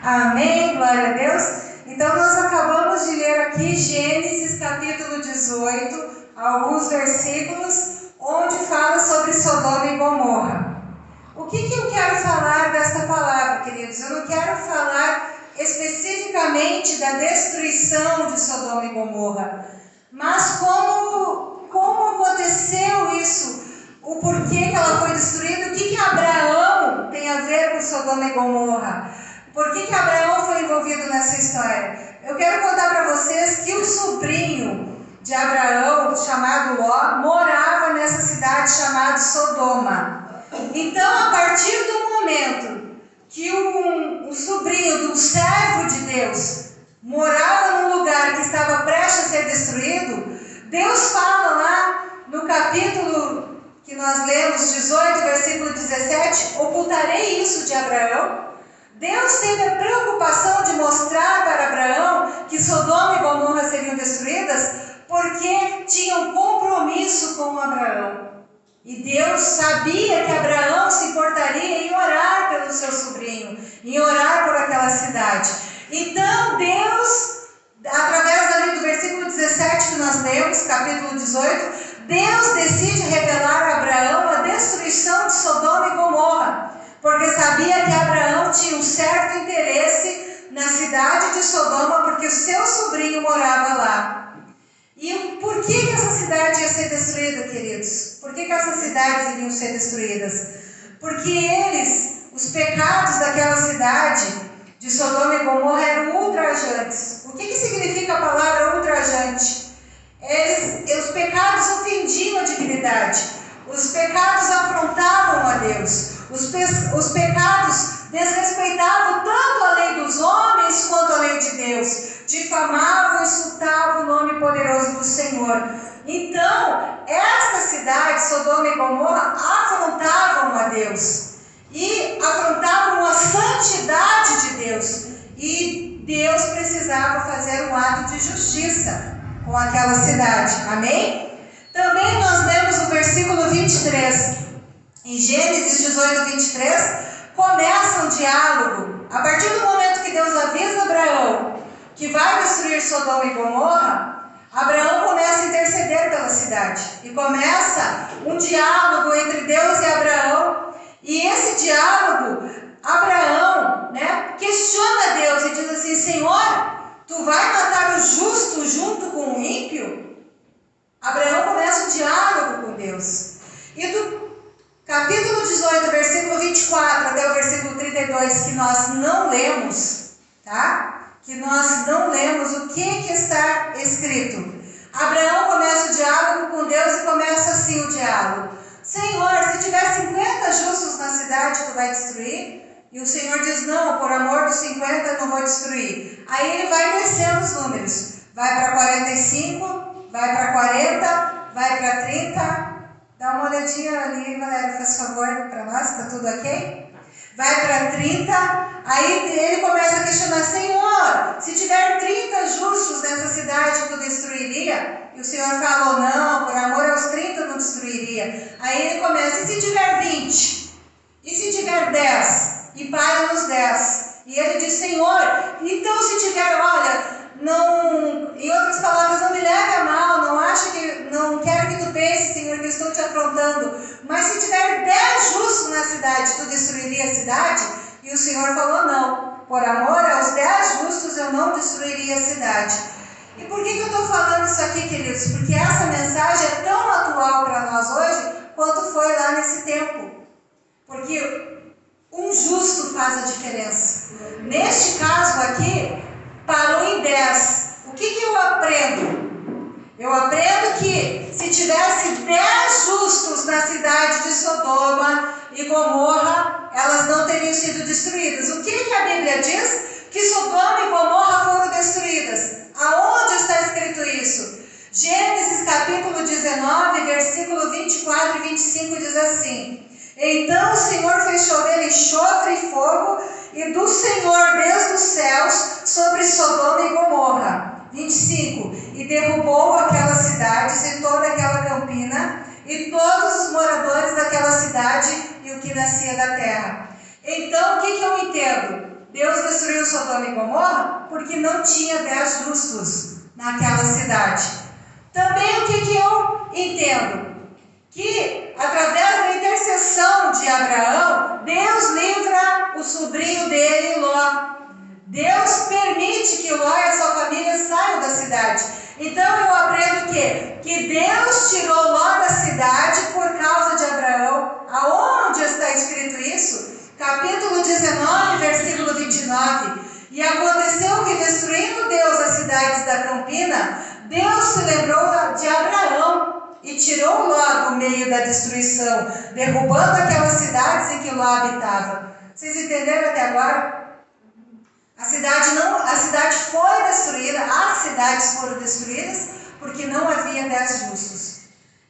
Amém, glória a Deus. Então nós acabamos de ler aqui Gênesis capítulo 18, alguns versículos, onde fala sobre Sodoma e Gomorra. O que eu quero falar desta palavra, queridos? Eu não quero falar especificamente da destruição de Sodoma e Gomorra, mas como aconteceu isso, o porquê que ela foi destruída, o que Abraão tem a ver com Sodoma e Gomorra. Por que Abraão foi envolvido nessa história? Eu quero contar para vocês que o sobrinho de Abraão, chamado Ló, morava nessa cidade chamada Sodoma. Então, a partir do momento que um sobrinho de um servo de Deus morava num lugar que estava prestes a ser destruído, Deus fala lá no capítulo que nós lemos, 18, versículo 17, ocultarei isso de Abraão. Deus teve a preocupação de mostrar para Abraão que Sodoma e Gomorra seriam destruídas porque tinham compromisso com Abraão. E Deus sabia que Abraão se importaria em orar pelo seu sobrinho, em orar por aquela cidade. Então Deus, através ali do versículo 17 que nós lemos, capítulo 18, Deus decide revelar a Abraão a destruição de Sodoma e Gomorra, porque sabia que Abraão tinha um certo interesse na cidade de Sodoma, porque seu sobrinho morava lá. E por que essa cidade ia ser destruída, queridos? Por que essas cidades iriam ser destruídas? Porque os pecados daquela cidade de Sodoma e Gomorra eram ultrajantes. O que significa a palavra ultrajante? Os pecados ofendiam a divinidade. Os pecados afrontavam a Deus. Os pecados desrespeitavam tanto a lei dos homens quanto a lei de Deus. Difamavam e insultavam o nome poderoso do Senhor. Então, esta cidade, Sodoma e Gomorra, afrontavam a Deus. E afrontavam a santidade de Deus. E Deus precisava fazer um ato de justiça com aquela cidade. Amém? Também nós lemos o versículo 23. Em Gênesis 18, 23, começa um diálogo. A partir do momento que Deus avisa Abraão que vai destruir Sodoma e Gomorra, Abraão começa a interceder pela cidade. E começa um diálogo entre Deus e Abraão. E esse diálogo, Abraão questiona Deus e diz assim: Senhor, tu vai matar o justo junto com o ímpio? Abraão começa um diálogo com Deus. E do capítulo 18, versículo 24 até o versículo 32, que nós não lemos, tá? Que nós não lemos o que está escrito. Abraão começa o diálogo com Deus e começa assim o diálogo: Senhor, se tiver 50 justos na cidade, tu vai destruir? E o Senhor diz: não, por amor dos 50 eu não vou destruir. Aí ele vai descendo os números. Vai para 45, vai para 40, vai para 30. Dá uma olhadinha ali, galera, faz favor, para nós, está tudo ok? Vai para 30, aí ele começa a questionar: Senhor, se tiver 30 justos nessa cidade, tu destruiria? E o Senhor falou: não, por amor aos 30 eu não destruiria. Aí ele começa: e se tiver 20? E se tiver 10? E para nos 10. E ele diz: Senhor, então se tiver, olha, não, em outras palavras, não me leve a mal, não quero que tu pense, Senhor, que eu estou te afrontando, mas se tiver 10 justos na cidade, tu destruiria a cidade? E o Senhor falou: não, por amor aos 10 justos eu não destruiria a cidade. E por que eu estou falando isso aqui, queridos? Porque essa mensagem é tão atual para nós hoje quanto foi lá nesse tempo. Porque um justo faz a diferença. Neste caso aqui, parou em 10. O que eu aprendo? Eu aprendo que se tivesse 10 justos na cidade de Sodoma e Gomorra, elas não teriam sido destruídas. O que a Bíblia diz? Que Sodoma e Gomorra foram destruídas. Aonde está escrito isso? Gênesis capítulo 19, versículo 24 e 25 diz assim: então o Senhor fez chover enxofre e fogo, e do Senhor Deus dos céus sobre Sodoma e Gomorra. 25. E derrubou aquelas cidades e toda aquela campina, e todos os moradores daquela cidade e o que nascia da terra. Então, o que eu entendo? Deus destruiu Sodoma Sodoma e Gomorra? Porque não tinha 10 justos naquela cidade. Também o que eu entendo? Que através da intercessão de Abraão, Deus livra o sobrinho dele, Ló. Deus permite que Ló e a sua família saiam da cidade. Então eu aprendo o quê? Que Deus tirou Ló da cidade por causa de Abraão. Aonde está escrito isso? Capítulo 19, versículo 29. E aconteceu que, destruindo Deus as cidades da campina, Deus se lembrou de Abraão e tirou Ló do meio da destruição, derrubando aquelas cidades em que Ló habitava. Vocês entenderam até agora? A cidade foi destruída, as cidades foram destruídas, porque não havia 10 justos.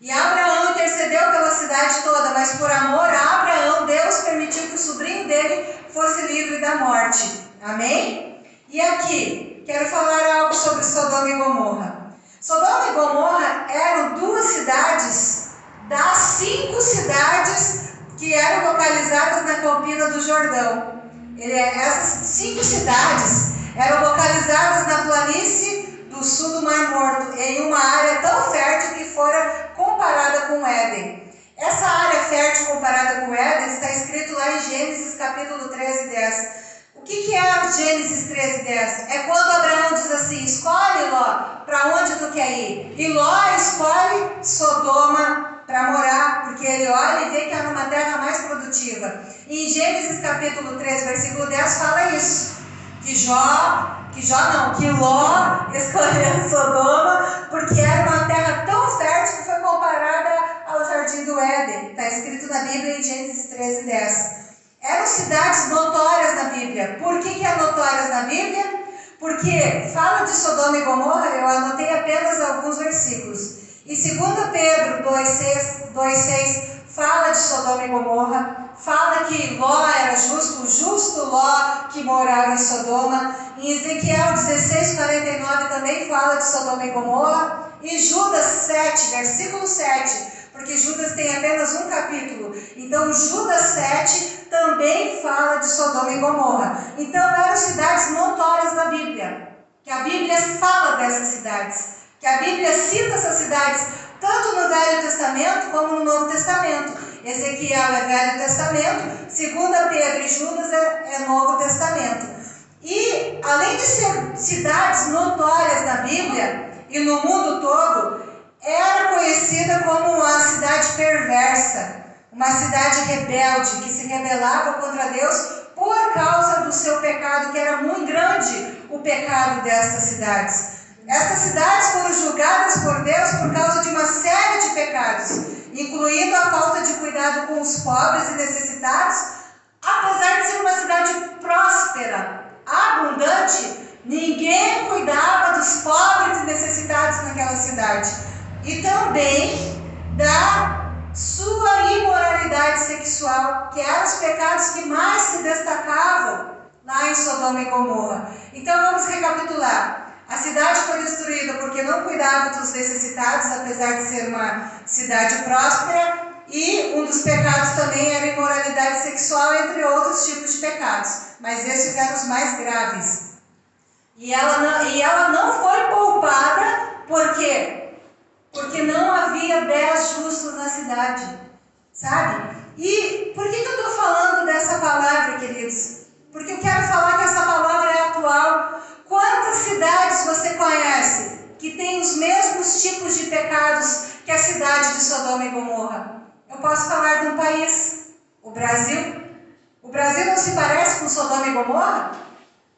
E Abraão intercedeu pela cidade toda, mas por amor a Abraão, Deus permitiu que o sobrinho dele fosse livre da morte. Amém? E aqui, quero falar algo sobre Sodoma e Gomorra. Sodoma e Gomorra eram 2 cidades das 5 cidades que eram localizadas na campina do Jordão. Essas 5 cidades eram localizadas na planície do sul do Mar Morto, em uma área tão fértil que fora comparada com Éden. Essa área fértil comparada com Éden está escrito lá em Gênesis capítulo 13, 10. O que é Gênesis 13, 10? É quando Abraão diz assim: escolhe, Ló, para onde tu quer ir. E Ló escolhe Sodoma para morar, porque ele olha e vê que é numa terra mais produtiva. E em Gênesis capítulo 13, versículo 10 fala isso. Que Ló escolheu Sodoma porque era uma terra tão fértil que foi comparada ao jardim do Éden. Está escrito na Bíblia em Gênesis 13, 10. Eram cidades notórias na Bíblia. Por que é notórias na Bíblia? Porque fala de Sodoma e Gomorra, eu anotei apenas alguns versículos. Em 2 Pedro 2,6 fala de Sodoma e Gomorra, fala que Ló era justo, o justo Ló que morava em Sodoma. Em Ezequiel 16:49 também fala de Sodoma e Gomorra. E Judas 7, versículo 7, porque Judas tem apenas um capítulo. Então Judas 7 também fala de Sodoma e Gomorra. Então eram cidades notórias da Bíblia, que a Bíblia fala dessas cidades, que a Bíblia cita essas cidades, tanto no Velho Testamento como no Novo Testamento. Ezequiel é Velho Testamento, 2 Pedro e Judas é Novo Testamento. E além de ser cidades notórias na Bíblia e no mundo todo, era conhecida como uma cidade perversa, uma cidade rebelde, que se rebelava contra Deus por causa do seu pecado, que era muito grande o pecado destas cidades. Estas cidades foram julgadas por Deus por causa de uma série de pecados, incluindo a falta de cuidado com os pobres e necessitados. Apesar de ser uma cidade próspera, abundante, ninguém cuidava dos pobres e necessitados naquela cidade. E também da sua imoralidade sexual, que eram os pecados que mais se destacavam lá em Sodoma e Gomorra. Então vamos recapitular. A cidade foi destruída porque não cuidava dos necessitados, apesar de ser uma cidade próspera, e um dos pecados também era a imoralidade sexual, entre outros tipos de pecados. Mas esses eram os mais graves. E ela não foi poupada, por quê? Porque não havia 10 justos na cidade, sabe? E por que eu estou falando dessa palavra, queridos? Porque eu quero falar que essa palavra é atual. Quantas cidades você conhece que tem os mesmos tipos de pecados que a cidade de Sodoma e Gomorra? Eu posso falar de um país, o Brasil. O Brasil não se parece com Sodoma e Gomorra?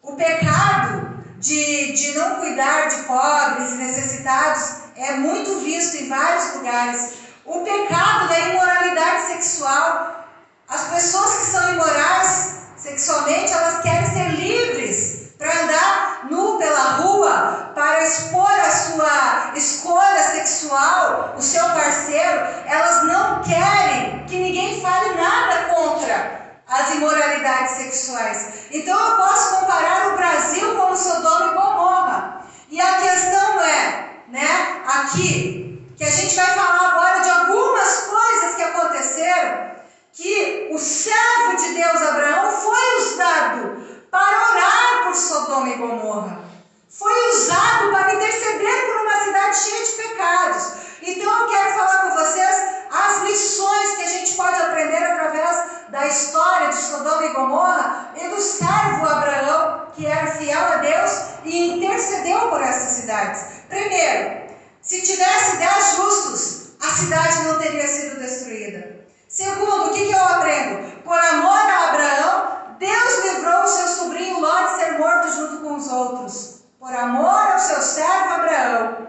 O pecado de não cuidar de pobres e necessitados é muito visto em vários lugares. O pecado da imoralidade sexual. As pessoas que são imorais sexualmente, elas querem ser livres para andar nu pela rua, para expor a sua escolha sexual, o seu parceiro. Elas não querem que ninguém fale nada contra as imoralidades sexuais. Então eu posso comparar o Brasil com Sodoma e Gomorra. E a questão é, aqui, que a gente vai falar agora de algumas coisas que aconteceram, que o servo de Deus, Abraão, foi usado para orar por Sodoma Primeiro, se tivesse 10 justos, a cidade não teria sido destruída. Segundo, o que eu aprendo? Por amor a Abraão, Deus livrou o seu sobrinho Ló de ser morto junto com os outros. Por amor ao seu servo Abraão.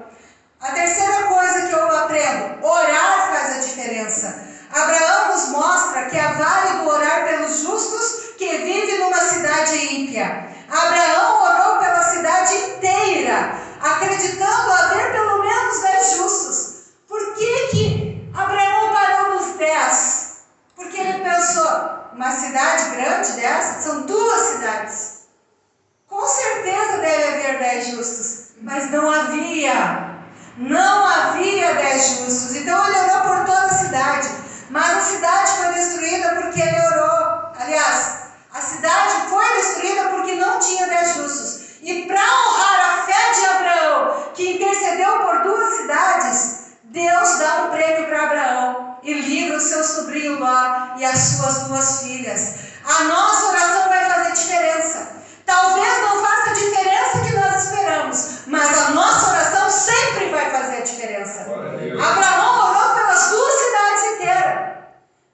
A terceira coisa que eu aprendo: orar faz a diferença. Abraão nos mostra que é válido orar pelos justos que vivem numa cidade ímpia. Abraão orou pela cidade inteira, acreditando haver pelo menos 10 justos. Por que Abraão parou nos 10? Porque ele pensou, uma cidade grande dessa, são 2 cidades. Com certeza deve haver 10 justos, mas não havia 10 justos. Então ele orou por toda a cidade, mas a cidade foi destruída porque ele orou. Aliás, a cidade foi destruída porque não tinha 10 justos. E para honrar a fé de Abraão, que intercedeu por 2 cidades, Deus dá um prêmio para Abraão e livra o seu sobrinho Ló e as suas 2 filhas. A nossa oração vai fazer diferença. Talvez não faça a diferença que nós esperamos, mas a nossa oração sempre vai fazer a diferença. Abraão orou pelas 2 cidades inteiras.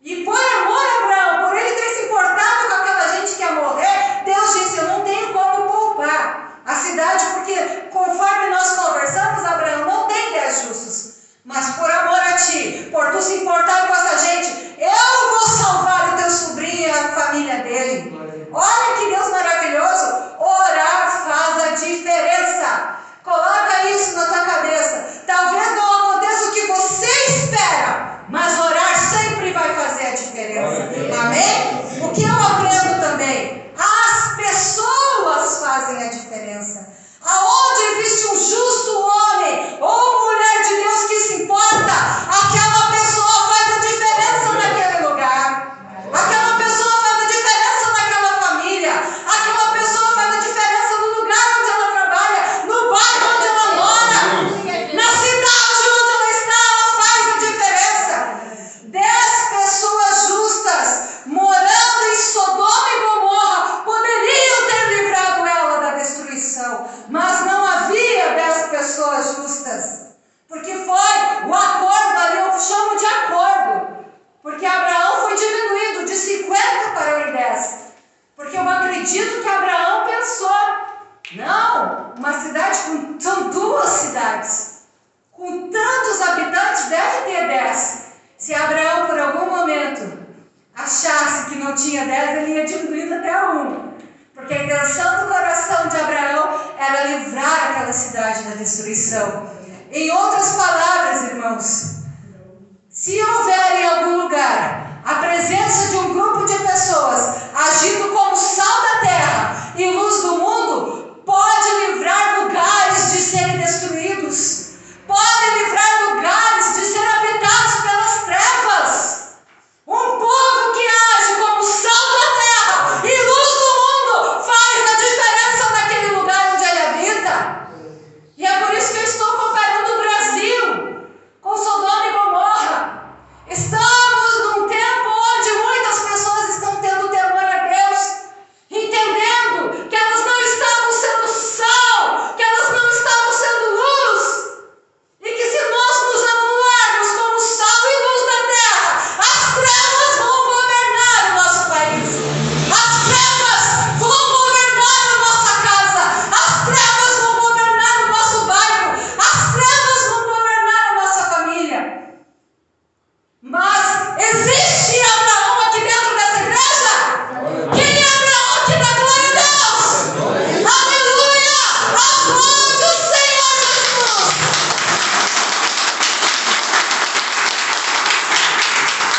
E por amor a Abraão, por ele ter se importado com aquela gente que ia morrer, Deus disse, eu não tenho como poupar a cidade, porque conforme nós conversamos, Abraão não tem 10 justos. Mas por amor a ti, por tu se importar com essa gente, eu vou salvar o teu sobrinho e a família dele. Olha que Deus maravilhoso. Orar faz a diferença. Coloca isso na tua cabeça. Talvez não aconteça o que você espera, mas orar sempre vai fazer a diferença. Amém? O que eu aprendo também? As pessoas fazem a diferença. Aonde existe um justo homem ou mulher de Deus que se importa, aquela pessoa faz a diferença naquele lugar. Aquela pessoa faz a diferença naquela família. Aquela pessoa faz a diferença no lugar onde ela trabalha, no bairro onde ela mora, na cidade onde ela está, ela faz a diferença. 10 pessoas justas morando em Sodoma e Gomorra poderiam ter livrado ela da destruição, mas não havia 10 pessoas justas, porque foi o acordo ali, eu chamo de acordo, porque Abraão foi diminuído de 50 para 10, porque eu acredito que Abraão pensou, não, uma cidade são 2 cidades, com tantos habitantes deve ter 10, se Abraão por algum momento achasse que não tinha 10, ele ia diminuindo até 1, porque a intenção do coração de Abraão era livrar aquela cidade da destruição. Em outras palavras, irmãos, se houver